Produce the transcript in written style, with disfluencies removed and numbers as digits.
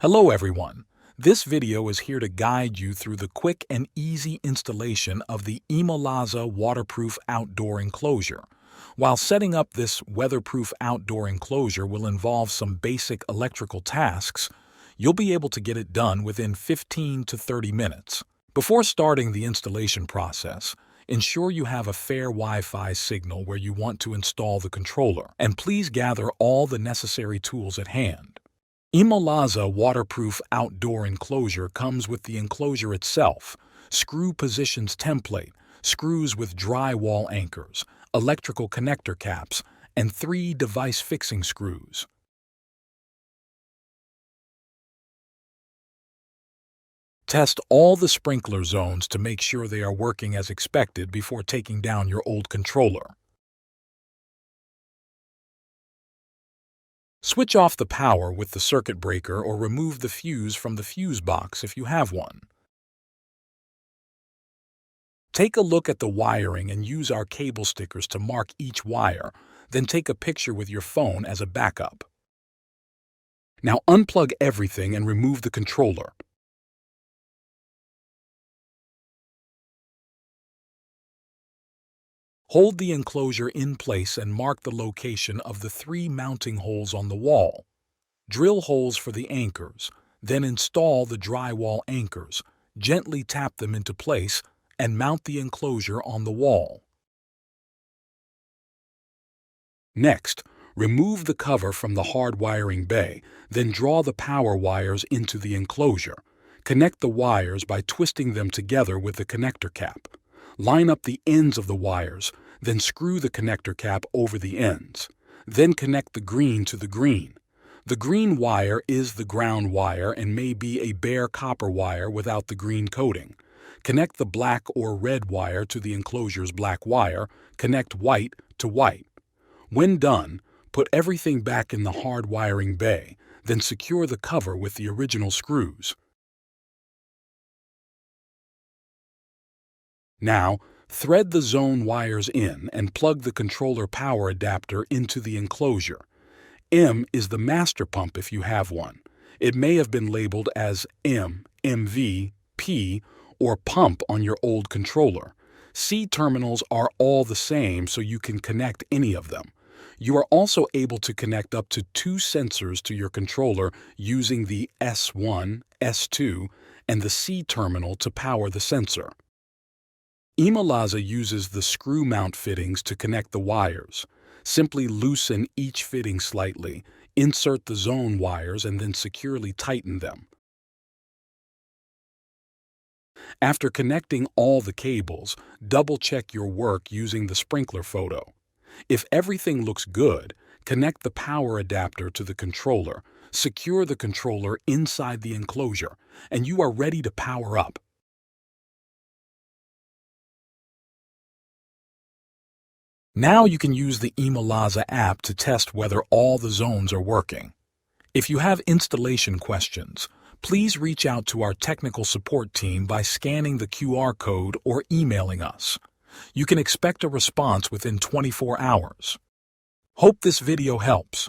Hello everyone. This video is here to guide you through the quick and easy installation of the ImoLaza waterproof outdoor enclosure. While setting up this weatherproof outdoor enclosure will involve some basic electrical tasks, you'll be able to get it done within 15 to 30 minutes. Before starting the installation process, ensure you have a fair Wi-Fi signal where you want to install the controller, and please gather all the necessary tools at hand. ImoLaza waterproof outdoor enclosure comes with the enclosure itself, screw positions template, screws with drywall anchors, electrical connector caps, and 3 device fixing screws. Test all the sprinkler zones to make sure they are working as expected before taking down your old controller. Switch off the power with the circuit breaker or remove the fuse from the fuse box if you have one. Take a look at the wiring and use our cable stickers to mark each wire, then take a picture with your phone as a backup. Now unplug everything and remove the controller. Hold the enclosure in place and mark the location of the 3 mounting holes on the wall. Drill holes for the anchors, then install the drywall anchors, gently tap them into place, and mount the enclosure on the wall. Next, remove the cover from the hard wiring bay, then draw the power wires into the enclosure. Connect the wires by twisting them together with the connector cap. Line up the ends of the wires, then screw the connector cap over the ends. Then connect the green to the green. The green wire is the ground wire and may be a bare copper wire without the green coating. Connect the black or red wire to the enclosure's black wire. Connect white to white. When done, put everything back in the hard wiring bay, then secure the cover with the original screws. Now, thread the zone wires in and plug the controller power adapter into the enclosure. M is the master pump if you have one. It may have been labeled as M, MV, P, or pump on your old controller. C terminals are all the same, so you can connect any of them. You are also able to connect up to 2 sensors to your controller using the S1, S2, and the C terminal to power the sensor. ImoLaza uses the screw mount fittings to connect the wires. Simply loosen each fitting slightly, insert the zone wires, and then securely tighten them. After connecting all the cables, double-check your work using the sprinkler photo. If everything looks good, connect the power adapter to the controller, secure the controller inside the enclosure, and you are ready to power up. Now you can use the ImoLaza app to test whether all the zones are working. If you have installation questions, please reach out to our technical support team by scanning the QR code or emailing us. You can expect a response within 24 hours. Hope this video helps.